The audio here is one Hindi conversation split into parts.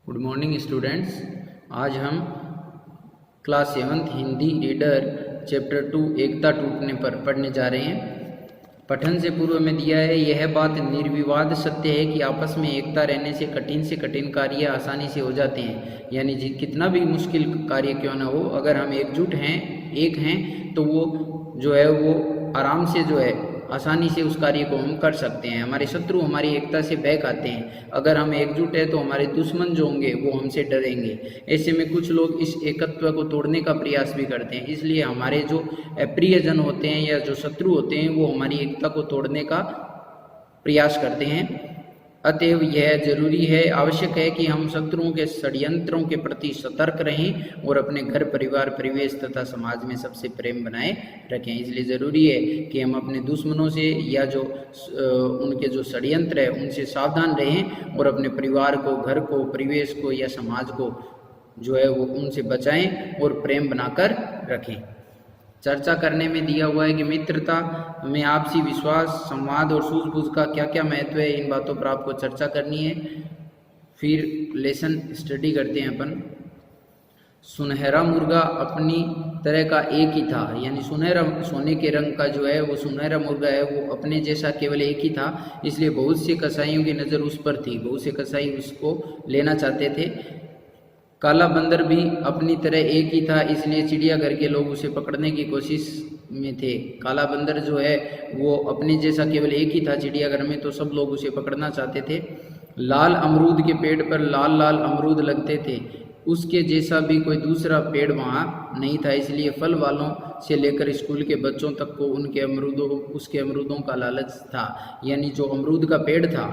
Good morning students. आज हम class 7th Hindi reader chapter 2 एकता टूटने पर पढ़ने जा रहे हैं। पठन से पूर्व में दिया है, यह बात निर्विवाद सत्य है कि आपस में एकता रहने से कठिन कार्य आसानी से हो जाते हैं। यानी कितना भी मुश्किल कार्य क्यों ना हो, अगर हम एकजुट हैं, एक हैं, तो वो जो है वो आराम से जो है आसानी से उस कार्य को हम कर सकते हैं। हमारे शत्रु हमारी एकता से बह खाते हैं। अगर हम एकजुट है तो हमारे दुश्मन जो होंगे वो हमसे डरेंगे। ऐसे में कुछ लोग इस एकत्व को तोड़ने का प्रयास भी करते हैं। इसलिए हमारे जो प्रियजन होते हैं या जो शत्रु होते हैं वो हमारी एकता को तोड़ने का प्रयास करते हैं। अतएव यह जरूरी है, आवश्यक है कि हम शत्रुओं के षड्यंत्रों के प्रति सतर्क रहें और अपने घर, परिवार, परिवेश तथा समाज में सबसे प्रेम बनाए रखें। इसलिए ज़रूरी है कि हम अपने दुश्मनों से या जो उनके जो षड्यंत्र है उनसे सावधान रहें और अपने परिवार को, घर को, परिवेश को या समाज को जो है वो उनसे बचाएं और प्रेम बनाकर रखें। चर्चा करने में दिया हुआ है कि मित्रता में आपसी विश्वास, संवाद और सूझबूझ का क्या क्या महत्व है। इन बातों पर आपको चर्चा करनी है। फिर लेसन स्टडी करते हैं अपन। सुनहरा मुर्गा अपनी तरह का एक ही था, यानी सुनहरा सोने के रंग का जो है वो सुनहरा मुर्गा है, वो अपने जैसा केवल एक ही था। इसलिए बहुत से कसाईयों की नज़र उस पर थी। बहुत से कसाई उसको लेना चाहते थे। काला बंदर भी अपनी तरह एक ही था, इसलिए चिड़ियाघर के लोग उसे पकड़ने की कोशिश में थे। काला बंदर जो है वो अपने जैसा केवल एक ही था चिड़ियाघर में, तो सब लोग उसे पकड़ना चाहते थे। लाल अमरूद के पेड़ पर लाल लाल अमरूद लगते थे, उसके जैसा भी कोई दूसरा पेड़ वहाँ नहीं था। इसलिए फल वालों से लेकर स्कूल के बच्चों तक को उसके अमरूदों का लालच था। यानी जो अमरूद का पेड़ था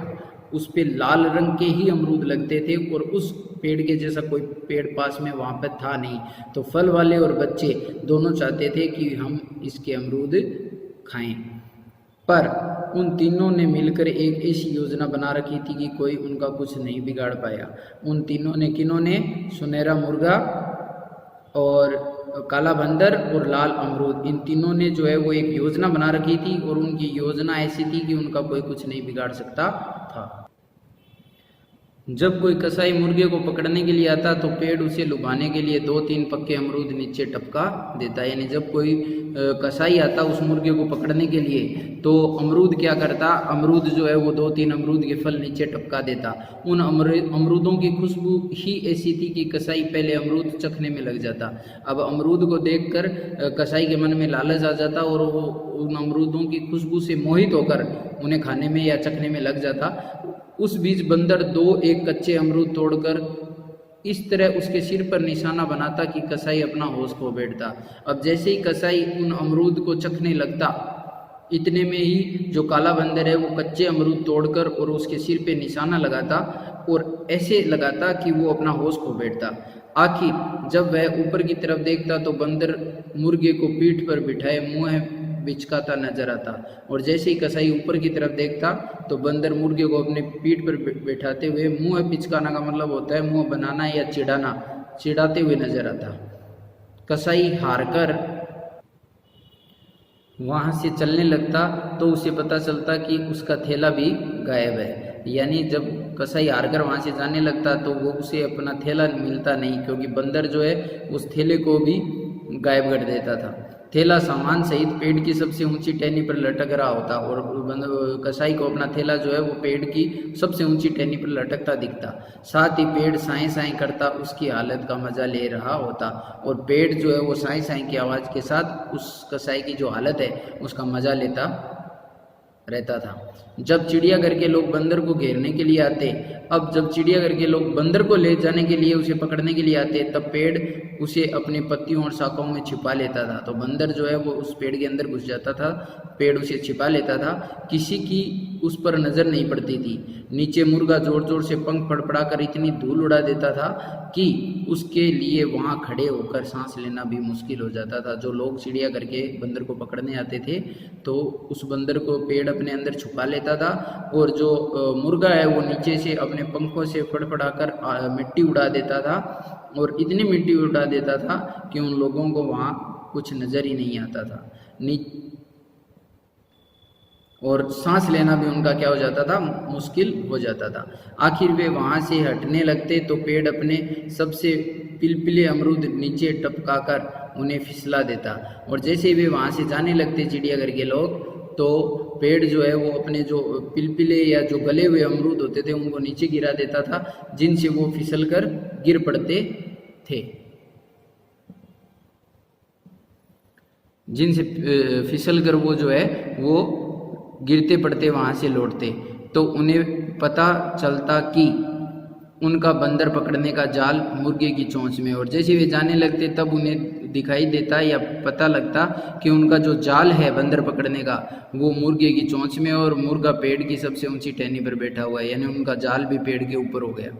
उस पे लाल रंग के ही अमरूद लगते थे और उस पेड़ के जैसा कोई पेड़ पास में वहाँ पर था नहीं। तो फल वाले और बच्चे दोनों चाहते थे कि हम इसके अमरूद खाएं, पर उन तीनों ने मिलकर एक ऐसी योजना बना रखी थी कि कोई उनका कुछ नहीं बिगाड़ पाया। उन तीनों ने किन्होंने? सुनहरा मुर्गा और काला बंदर और लाल अमरूद, इन तीनों ने जो है वो एक योजना बना रखी थी और उनकी योजना ऐसी थी कि उनका कोई कुछ नहीं बिगाड़ सकता था। जब कोई कसाई मुर्गे को पकड़ने के लिए आता तो पेड़ उसे लुभाने के लिए 2-3 पक्के अमरूद नीचे टपका देता। यानी जब कोई कसाई आता उस मुर्गे को पकड़ने के लिए तो अमरूद क्या करता? अमरूद जो है वो 2-3 अमरूद के फल नीचे टपका देता। उन अमरूदों की खुशबू ही ऐसी थी कि कसाई पहले अमरूद चखने में लग जाता। अब अमरूद को देखकर कसाई के मन में लालच आ जाता और वो उन अमरूदों की खुशबू से मोहित होकर उन्हें खाने में या चखने में लग जाता। उस बीच बंदर एक कच्चे अमरूद तोड़कर इस तरह उसके सिर पर निशाना बनाता कि कसाई अपना होश खो बैठता। अब जैसे ही कसाई उन अमरूद को चखने लगता, इतने में ही जो काला बंदर है वो कच्चे अमरूद तोड़कर और उसके सिर पे निशाना लगाता और ऐसे लगाता कि वो अपना होश खो बैठता। आखिर जब वह ऊपर की तरफ देखता तो बंदर मुर्गे को पीठ पर बिठाए मुँह बिचकाता नजर आता, और जैसे ही कसाई ऊपर की तरफ देखता तो बंदर मुर्गे को अपने पीठ पर बैठाते हुए, मुंह पिचकाना का मतलब होता है मुंह बनाना या चिढ़ाना, चिढ़ाते हुए नजर आता। कसाई हारकर वहां से चलने लगता तो उसे पता चलता कि उसका थैला भी गायब है। यानी जब कसाई हारकर वहां से जाने लगता तो वो उसे अपना थैला मिलता नहीं, क्योंकि बंदर जो है उस थैले को भी गायब कर देता था। थैला सामान सहित पेड़ की सबसे ऊंची टहनी पर लटक रहा होता और कसाई को अपना थैला जो है वो पेड़ की सबसे ऊंची टहनी पर लटकता दिखता। साथ ही पेड़ साएं साएं करता उसकी हालत का मजा ले रहा होता, और पेड़ जो है वो साएं साएं की आवाज़ के साथ उस कसाई की जो हालत है उसका मजा लेता रहता था। जब चिड़ियाघर के लोग बंदर को घेरने के लिए आते, जब चिड़ियाघर के लोग बंदर को ले जाने के लिए, उसे पकड़ने के लिए आते, तब पेड़ उसे अपने पत्तियों और शाखाओं में छिपा लेता था। तो बंदर जो है वो उस पेड़ के अंदर घुस जाता था, पेड़ उसे छिपा लेता था, किसी की उस पर नज़र नहीं पड़ती थी। नीचे मुर्गा जोर जोर से पंख फड़फड़ाकर इतनी धूल उड़ा देता था कि उसके लिए वहाँ खड़े होकर सांस लेना भी मुश्किल हो जाता था। जो लोग चिड़ियाघर के बंदर को पकड़ने आते थे तो उस बंदर को पेड़ अपने अंदर छुपा लेता था, और जो मुर्गा है वो नीचे से अपने पंखों से फड़फड़ाकर मिट्टी उड़ा देता था, और इतनी मिट्टी उड़ा देता था कि उन लोगों को वहाँ कुछ नज़र ही नहीं आता था। और सांस लेना भी उनका क्या हो जाता था, मुश्किल हो जाता था। आखिर वे वहाँ से हटने लगते तो पेड़ अपने सबसे पिलपिले अमरूद नीचे टपकाकर उन्हें फिसला देता, और जैसे वे वहाँ से जाने लगते चिड़ियाघर के लोग, तो पेड़ जो है वो अपने जो पिलपिले या जो गले हुए अमरूद होते थे उनको नीचे गिरा देता था, जिनसे वो फिसल कर गिर पड़ते थे, जिनसे फिसल कर वो जो है वो गिरते पड़ते वहाँ से लौटते। तो उन्हें पता चलता कि उनका बंदर पकड़ने का जाल मुर्गे की चोंच में, और जैसे वे जाने लगते तब उन्हें दिखाई देता या पता लगता कि उनका जो जाल है बंदर पकड़ने का वो मुर्गे की चोंच में, और मुर्गा पेड़ की सबसे ऊंची टहनी पर बैठा हुआ है, यानी उनका जाल भी पेड़ के ऊपर हो गया।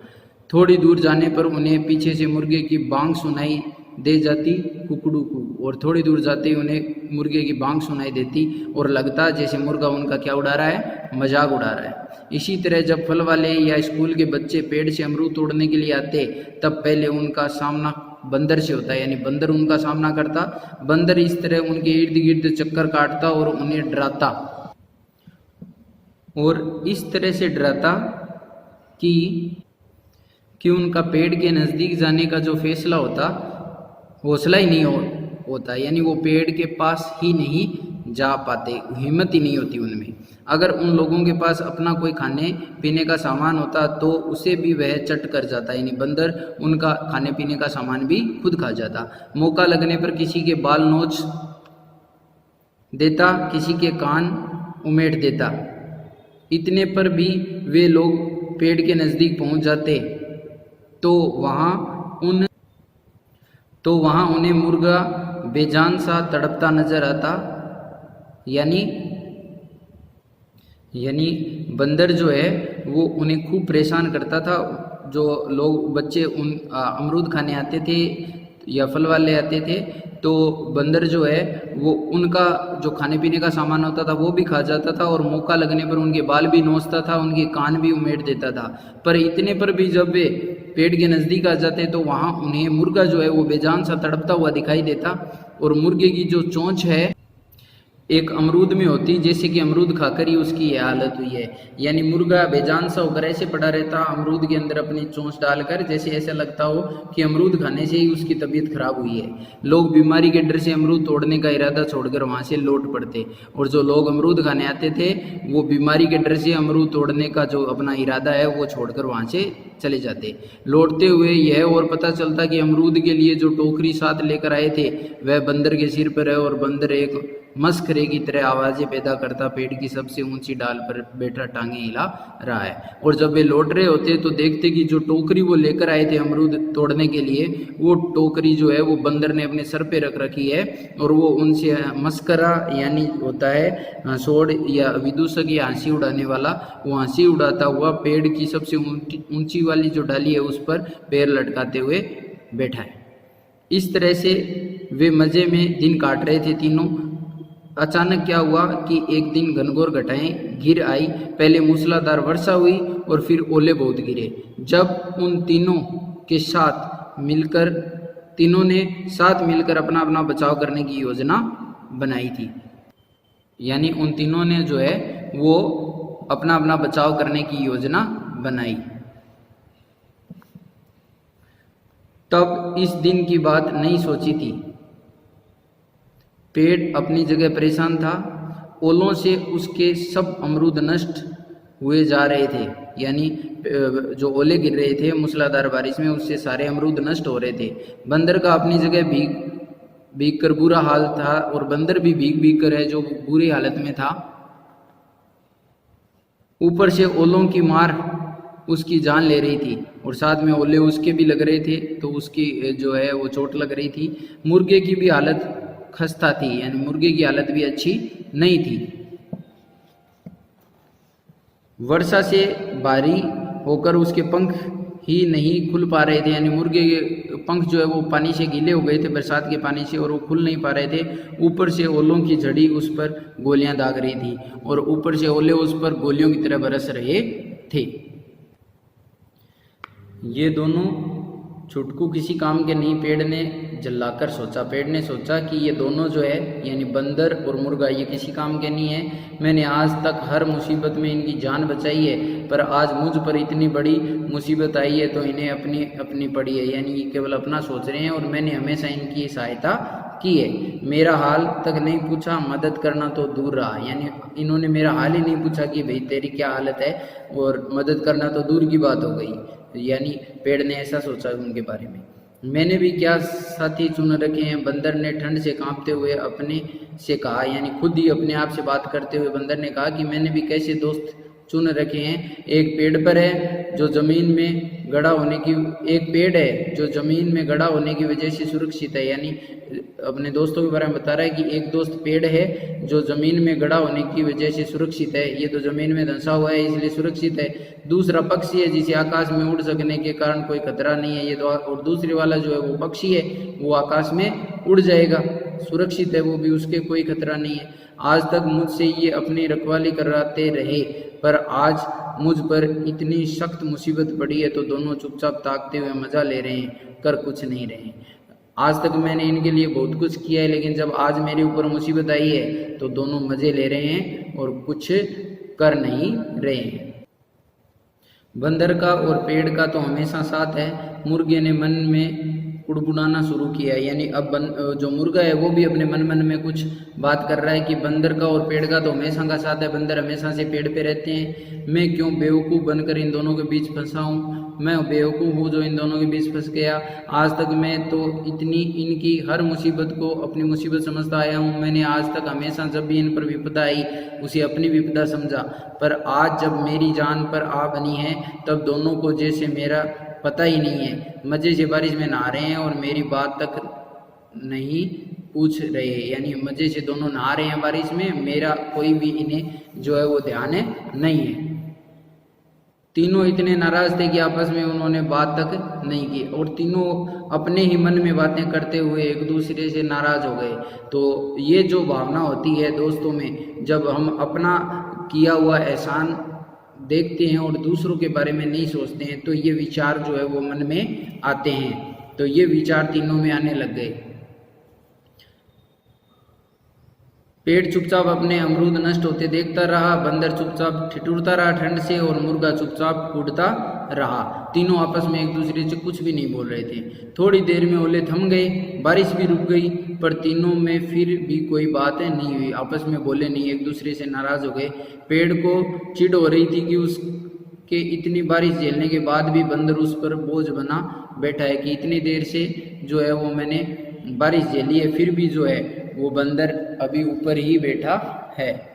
थोड़ी दूर जाने पर उन्हें पीछे से मुर्गे की बांग सुनाई दे जाती कुकड़ू को, और थोड़ी दूर जाते ही उन्हें मुर्गे की बांग सुनाई देती और लगता जैसे मुर्गा उनका क्या उड़ा रहा है, मजाक उड़ा रहा है। इसी तरह जब फल वाले या स्कूल के बच्चे पेड़ से अमरूद तोड़ने के लिए आते तब पहले उनका सामना बंदर से होता है, यानी बंदर उनका सामना करता। बंदर इस तरह उनके इर्द गिर्द चक्कर काटता और उन्हें डराता, और इस तरह से डराता कि उनका पेड़ के नज़दीक जाने का जो फैसला होता हौसला ही नहीं होता, यानी वो पेड़ के पास ही नहीं जा पाते, हिम्मत ही नहीं होती उनमें। अगर उन लोगों के पास अपना कोई खाने पीने का सामान होता तो उसे भी वह चट कर जाता, यानी बंदर उनका खाने पीने का सामान भी खुद खा जाता। मौका लगने पर किसी के बाल नोच देता, किसी के कान उमेट देता। इतने पर भी वे लोग पेड़ के नज़दीक पहुंच जाते तो वहाँ उन्हें मुर्गा बेजान सा तड़पता नजर आता, यानी बंदर जो है वो उन्हें खूब परेशान करता था। जो लोग बच्चे उन अमरूद खाने आते थे या फल वाले आते थे तो बंदर जो है वो उनका जो खाने पीने का सामान होता था वो भी खा जाता था, और मौका लगने पर उनके बाल भी नोचता था, उनके कान भी उमेट देता था। पर इतने पर भी जब वे पेड़ के नज़दीक आ जाते तो वहाँ उन्हें मुर्गा जो है वो बेजान सा तड़पता हुआ दिखाई देता, और मुर्गे की जो चोंच है एक अमरूद में होती, जैसे कि अमरूद खाकर ही उसकी यह हालत हुई है, यानी मुर्गा बेजान सा होकर ऐसे पड़ा रहता अमरूद के अंदर अपनी चोंच डालकर, जैसे ऐसा लगता हो कि अमरूद खाने से ही उसकी तबीयत खराब हुई है। लोग बीमारी के डर से अमरूद तोड़ने का इरादा छोड़कर वहाँ से लौट पड़ते, और जो लोग अमरूद खाने आते थे वो बीमारी के डर से अमरूद तोड़ने का जो अपना इरादा है वो छोड़कर वहाँ से चले जाते। लौटते हुए यह और पता चलता कि अमरूद के लिए जो टोकरी साथ लेकर आए थे वह बंदर के सिर पर है, और बंदर एक मस्खरे की तरह आवाज़ें पैदा करता पेड़ की सबसे ऊंची डाल पर बैठा टांगे हिला रहा है। और जब वे लौट रहे होते तो देखते कि जो टोकरी वो लेकर आए थे अमरूद तोड़ने के लिए वो टोकरी जो है वो बंदर ने अपने सर पे रख रखी है, और वो उनसे मस्करा यानी होता है सोड़ या विदूषक या हंसी उड़ाने वाला, वो हंसी उड़ाता हुआ पेड़ की सबसे ऊंची वाली जो डाली है उस पर पैर लटकाते हुए बैठा है। इस तरह से वे मज़े में दिन काट रहे थे तीनों। अचानक क्या हुआ कि एक दिन घनघोर घटाएं घिर आई। पहले मूसलाधार वर्षा हुई और फिर ओले बहुत गिरे। जब उन तीनों ने साथ मिलकर अपना अपना बचाव करने की योजना बनाई थी, यानी उन तीनों ने जो है वो अपना अपना बचाव करने की योजना बनाई। तब इस दिन की बात नहीं सोची थी। पेड़ अपनी जगह परेशान था। ओलों से उसके सब अमरूद नष्ट हुए जा रहे थे, यानी जो ओले गिर रहे थे मूसलाधार बारिश में उससे सारे अमरूद नष्ट हो रहे थे। बंदर का अपनी जगह भीग कर बुरा हाल था, और बंदर भी भीग कर है जो बुरी हालत में था। ऊपर से ओलों की मार उसकी जान ले रही थी, और साथ में ओले उसके भी लग रहे थे तो उसकी जो है वो चोट लग रही थी। मुर्गे की भी हालत खस्ता थी, यानी मुर्गे की हालत भी अच्छी नहीं थी। वर्षा से भारी होकर उसके पंख ही नहीं खुल पा रहे थे, यानी मुर्गे के पंख जो है वो पानी से गीले हो गए थे बरसात के पानी से, और वो खुल नहीं पा रहे थे। ऊपर से ओलों की झड़ी उस पर गोलियां दाग रही थी, और ऊपर से ओले उस पर गोलियों की तरह बरस रहे थे। ये दोनों छुटकू किसी काम के नहीं, पेड़ ने जल्लाकर सोचा। पेड़ ने सोचा कि ये दोनों जो है यानी बंदर और मुर्गा ये किसी काम के नहीं है। मैंने आज तक हर मुसीबत में इनकी जान बचाई है, पर आज मुझ पर इतनी बड़ी मुसीबत आई है तो इन्हें अपनी अपनी पड़ी है, यानी ये केवल अपना सोच रहे हैं और मैंने हमेशा इनकी सहायता की है। मेरा हाल तक नहीं पूछा, मदद करना तो दूर रहा, यानी इन्होंने मेरा हाल ही नहीं पूछा कि भाई तेरी क्या हालत है, और मदद करना तो दूर की बात हो गई। यानी पेड़ ने ऐसा सोचा उनके बारे में। मैंने भी क्या साथी चुन रखे हैं, बंदर ने ठंड से कांपते हुए अपने से कहा, यानी खुद ही अपने आप से बात करते हुए बंदर ने कहा कि मैंने भी कैसे दोस्त चुन रखे हैं। एक पेड़ है जो जमीन में गड़ा होने की वजह से सुरक्षित है, यानी अपने दोस्तों के बारे में बता रहा है कि एक दोस्त पेड़ है जो जमीन में गड़ा होने की वजह से सुरक्षित है, ये तो जमीन में धंसा हुआ है इसलिए सुरक्षित है। दूसरा पक्षी है जिसे आकाश में उड़ सकने के कारण कोई खतरा नहीं है, ये तो, और दूसरे वाला जो है वो पक्षी है वो आकाश में उड़ जाएगा, सुरक्षित है वो भी, उसके कोई खतरा नहीं है। आज तक मुझसे ये अपनी रखवाली कराते रहे, पर आज मुझ पर इतनी सख्त मुसीबत पड़ी है तो दोनों चुपचाप ताकते हुए मजा ले रहे हैं, कर कुछ नहीं रहे। आज तक मैंने इनके लिए बहुत कुछ किया है, लेकिन जब आज मेरे ऊपर मुसीबत आई है तो दोनों मजे ले रहे हैं और कुछ कर नहीं रहे हैं। बंदर का और पेड़ का तो हमेशा साथ है। मुर्गे ने मन में कुड़कुड़ाना शुरू किया, यानी अब जो मुर्गा है वो भी अपने मन में कुछ बात कर रहा है कि बंदर का और पेड़ का तो हमेशा का साथ है, बंदर हमेशा से पेड़ पे रहते हैं, मैं क्यों बेवकूफ़ बनकर इन दोनों के बीच फंसा हूँ, मैं बेवकूफ़ हूँ जो इन दोनों के बीच फंस गया। आज तक मैं तो इतनी इनकी हर मुसीबत को अपनी मुसीबत समझता आया हूँ। मैंने आज तक हमेशा जब भी इन पर विपदा आई उसे अपनी विपदा समझा, पर आज जब मेरी जान पर आ बनी है तब दोनों को जैसे मेरा पता ही नहीं है, मज़े से बारिश में नहा रहे हैं और मेरी बात तक नहीं पूछ रहे, यानी मज़े से दोनों नहा रहे हैं बारिश में, मेरा कोई भी इन्हें जो है वो ध्यान नहीं है। तीनों इतने नाराज थे कि आपस में उन्होंने बात तक नहीं की और तीनों अपने ही मन में बातें करते हुए एक दूसरे से नाराज हो गए। तो ये जो भावना होती है दोस्तों में, जब हम अपना किया हुआ एहसान देखते हैं और दूसरों के बारे में नहीं सोचते हैं तो ये विचार जो है वो मन में आते हैं। तो ये विचार तीनों में आने लग गए। पेड़ चुपचाप अपने अमरूद नष्ट होते देखता रहा, बंदर चुपचाप ठिठुरता रहा ठंड से और मुर्गा चुपचाप कूदता रहा। तीनों आपस में एक दूसरे से कुछ भी नहीं बोल रहे थे। थोड़ी देर में ओले थम गए, बारिश भी रुक गई, पर तीनों में फिर भी कोई बात नहीं हुई, आपस में बोले नहीं, एक दूसरे से नाराज हो गए। पेड़ को चिढ़ हो रही थी कि उसके इतनी बारिश झेलने के बाद भी बंदर उस पर बोझ बना बैठा है कि इतनी देर से जो है वो मैंने बारिश झेली है, फिर भी जो है वो बंदर अभी ऊपर ही बैठा है।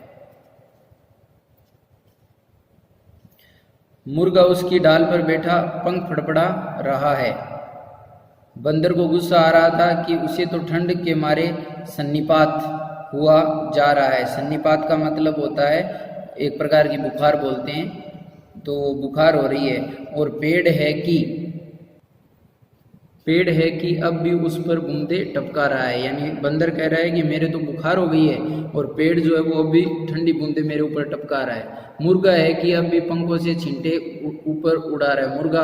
मुर्गा उसकी डाल पर बैठा पंख फड़फड़ा रहा है। बंदर को गुस्सा आ रहा था कि उसे तो ठंड के मारे सन्निपात हुआ जा रहा है। सन्निपात का मतलब होता है एक प्रकार की बुखार बोलते हैं, तो बुखार हो रही है। और पेड़ है कि अब भी उस पर बूंदे टपका रहा है, यानी बंदर कह रहा है कि मेरे तो बुखार हो गई है और पेड़ जो है वो अब भी ठंडी बूंदे मेरे ऊपर टपका रहा है। मुर्गा है कि अब भी पंखों से छींटे ऊपर उड़ा रहा है, मुर्गा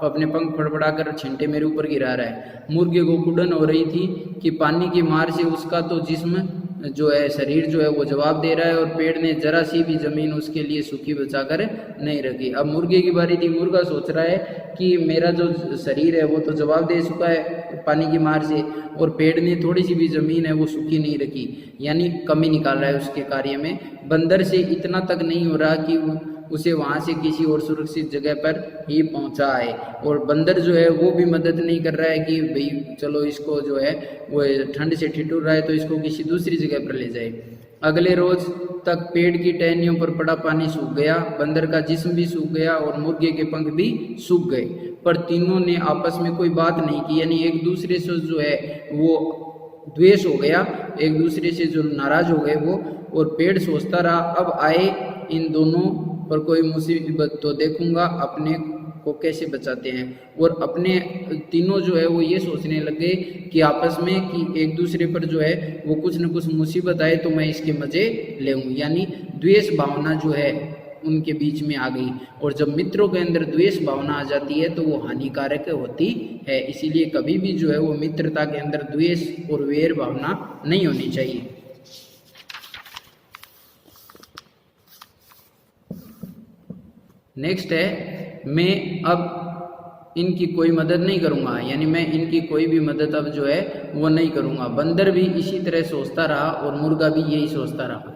अपने पंख फड़फड़ा कर छींटे मेरे ऊपर गिरा रहा है। मुर्गे को कुड़न हो रही थी कि पानी की मार से उसका तो जिस्म जो है, शरीर जो है वो जवाब दे रहा है और पेड़ ने जरा सी भी जमीन उसके लिए सूखी बचाकर नहीं रखी। अब मुर्गे की बारी थी। मुर्गा सोच रहा है कि मेरा जो शरीर है वो तो जवाब दे चुका है पानी की मार से, और पेड़ ने थोड़ी सी भी जमीन है वो सूखी नहीं रखी, यानी कमी निकाल रहा है उसके कार्य में। बंदर से इतना तक नहीं हो रहा कि उसे वहाँ से किसी और सुरक्षित जगह पर ही पहुँचाए, और बंदर जो है वो भी मदद नहीं कर रहा है कि भाई चलो इसको जो है वो ठंड से ठिठुर रहा है तो इसको किसी दूसरी जगह पर ले जाए। अगले रोज तक पेड़ की टहनियों पर पड़ा पानी सूख गया, बंदर का जिस्म भी सूख गया और मुर्गे के पंख भी सूख गए, पर तीनों ने आपस में कोई बात नहीं की, यानी एक दूसरे से जो है वो द्वेष हो गया, एक दूसरे से जो नाराज हो गए वो। और पेड़ सोचता रहा अब आए इन दोनों पर कोई मुसीबत तो देखूंगा अपने को कैसे बचाते हैं। और अपने तीनों जो है वो ये सोचने लगे कि आपस में कि एक दूसरे पर जो है वो कुछ न कुछ मुसीबत आए तो मैं इसके मज़े लेऊं, यानी द्वेष भावना जो है उनके बीच में आ गई। और जब मित्रों के अंदर द्वेष भावना आ जाती है तो वो हानिकारक होती है। इसीलिए कभी भी जो है वो मित्रता के अंदर द्वेष और वैर भावना नहीं होनी चाहिए। नेक्स्ट है, मैं अब इनकी कोई मदद नहीं करूंगा, यानी मैं इनकी कोई भी मदद अब जो है वो नहीं करूंगा। बंदर भी इसी तरह सोचता रहा और मुर्गा भी यही सोचता रहा।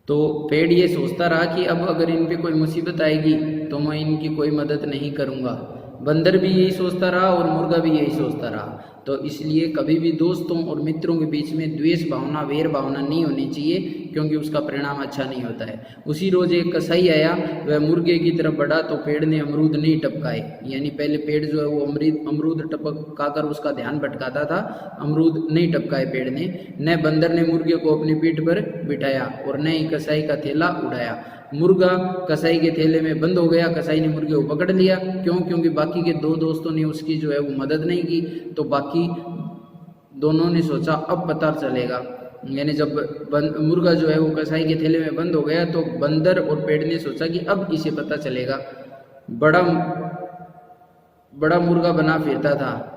तो पेड़ ये सोचता रहा कि अब अगर इन पे कोई मुसीबत आएगी तो मैं इनकी कोई मदद नहीं करूंगा। बंदर भी यही सोचता रहा और मुर्गा भी यही सोचता रहा। तो इसलिए कभी भी दोस्तों और मित्रों के बीच में द्वेष भावना, वैर भावना नहीं होनी चाहिए, क्योंकि उसका परिणाम अच्छा नहीं होता है। उसी रोज एक कसाई आया, वह मुर्गे की तरफ बढ़ा तो पेड़ ने अमरूद नहीं टपकाए, यानी पहले पेड़ जो है वो अमरूद टपका कर उसका ध्यान भटकाता था, अमरूद नहीं टपकाए पेड़ ने। न बंदर ने मुर्गे को अपनी पीठ पर बिठाया और न ही कसाई का थैला उड़ाया। मुर्गा कसाई के थैले में बंद हो गया। कसाई ने मुर्गे को पकड़ लिया। क्यों? क्योंकि बाकी के दो दोस्तों ने उसकी जो है वो मदद नहीं की। तो बाकी दोनों ने सोचा अब पता चलेगा, यानी जब मुर्गा जो है वो कसाई के थैले में बंद हो गया तो बंदर और पेड़ ने सोचा कि अब इसे पता चलेगा। बड़ा मुर्गा बना फिरता था।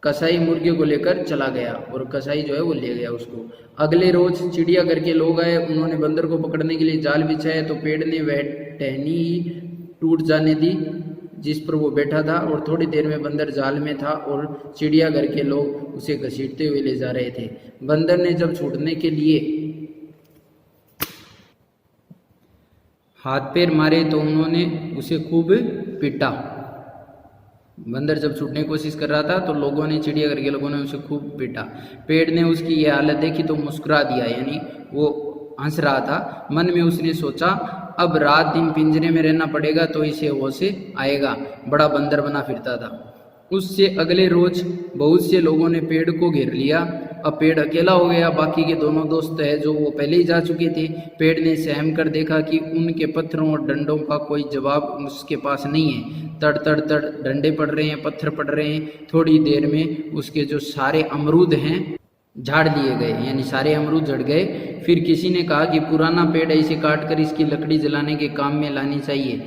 कसाई मुर्गे को लेकर चला गया और कसाई जो है वो ले गया उसको। अगले रोज चिड़ियाघर के लोग आए, उन्होंने बंदर को पकड़ने के लिए जाल बिछाया तो पेड़ ने वह टहनी ही टूट जाने दी जिस पर वो बैठा था, और थोड़ी देर में बंदर जाल में था और चिड़ियाघर के लोग उसे घसीटते हुए ले जा रहे थे। बंदर ने जब छूटने के लिए हाथ पैर मारे तो उन्होंने उसे खूब पीटा। बंदर जब छूटने की कोशिश कर रहा था तो लोगों ने, चिड़ियाघर के लोगों ने उसे खूब पीटा। पेड़ ने उसकी ये हालत देखी तो मुस्कुरा दिया, यानी वो हंस रहा था। मन में उसने सोचा अब रात दिन पिंजरे में रहना पड़ेगा तो इसे होश आएगा। बड़ा बंदर बना फिरता था। उससे अगले रोज बहुत से लोगों ने पेड़ को घेर लिया। अब पेड़ अकेला हो गया। बाकी के दोनों दोस्त है जो वो पहले ही जा चुके थे। पेड़ ने सहम कर देखा कि उनके पत्थरों और डंडों का कोई जवाब उसके पास नहीं है। तड़ तड़ तड़ डंडे पड़ रहे हैं, पत्थर पड़ रहे हैं। थोड़ी देर में उसके जो सारे अमरूद हैं झाड़ लिए गए, यानी सारे अमरूद झड़ गए। फिर किसी ने कहा कि पुराना पेड़ है, इसे काट कर इसकी लकड़ी जलाने के काम में लानी चाहिए।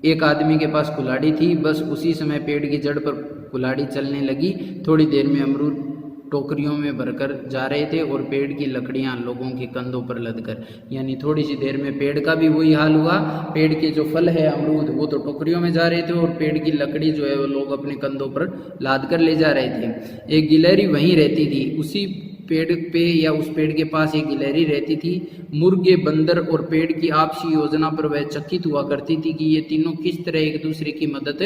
एक आदमी के पास कुल्हाड़ी थी। बस उसी समय पेड़ की जड़ पर कुल्हाड़ी चलने लगी। थोड़ी देर में अमरूद टोकरियों में भरकर जा रहे थे और पेड़ की लकड़ियां लोगों के कंधों पर लदकर, यानी थोड़ी सी देर में पेड़ का भी वही हाल हुआ। पेड़ के जो फल है अमरूद वो तो टोकरियों में जा रहे थे और पेड़ की लकड़ी जो है वो लोग अपने कंधों पर लाद कर ले जा रहे थे। एक गिलहरी वहीं रहती थी। उसी पेड़ पे या उस पेड़ के पास एक गिलहरी रहती थी। मुर्गे, बंदर और पेड़ की आपसी योजना पर वह चकित हुआ करती थी कि ये तीनों किस तरह एक दूसरे की मदद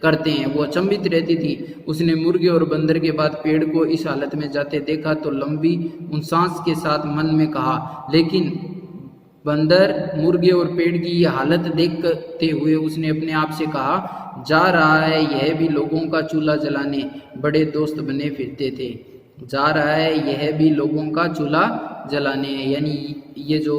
करते हैं। वो अचंभित रहती थी। उसने मुर्गे और बंदर के बाद पेड़ को इस हालत में जाते देखा तो लंबी सांस के साथ मन में कहा, लेकिन बंदर, मुर्गे और पेड़ की ये हालत देखते हुए उसने अपने आप से कहा, जा रहा है यह भी लोगों का चूल्हा जलाने, बड़े दोस्त बने फिरते थे। जा रहा है यह भी लोगों का चूल्हा जलाने, यानी ये जो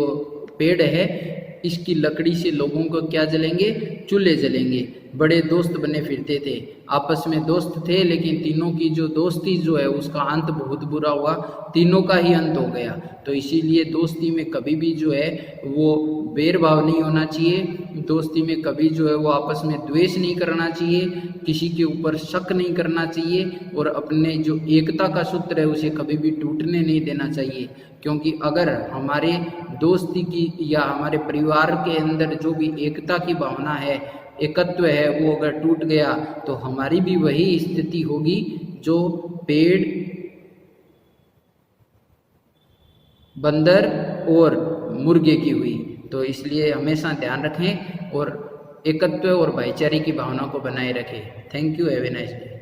पेड़ है इसकी लकड़ी से लोगों को क्या जलेंगे? चूल्हे जलेंगे। बड़े दोस्त बने फिरते थे, आपस में दोस्त थे, लेकिन तीनों की जो दोस्ती जो है उसका अंत बहुत बुरा हुआ। तीनों का ही अंत हो गया। तो इसीलिए दोस्ती में कभी भी जो है वो भेदभाव नहीं होना चाहिए। दोस्ती में कभी जो है वो आपस में द्वेष नहीं करना चाहिए, किसी के ऊपर शक नहीं करना चाहिए और अपने जो एकता का सूत्र है उसे कभी भी टूटने नहीं देना चाहिए। क्योंकि अगर हमारे दोस्ती की या हमारे परिवार के अंदर जो भी एकता की भावना है, एकत्व है, वो अगर टूट गया तो हमारी भी वही स्थिति होगी जो पेड़, बंदर और मुर्गे की हुई। तो इसलिए हमेशा ध्यान रखें और एकत्व और भाईचारे की भावना को बनाए रखें। Thank you, have a nice day.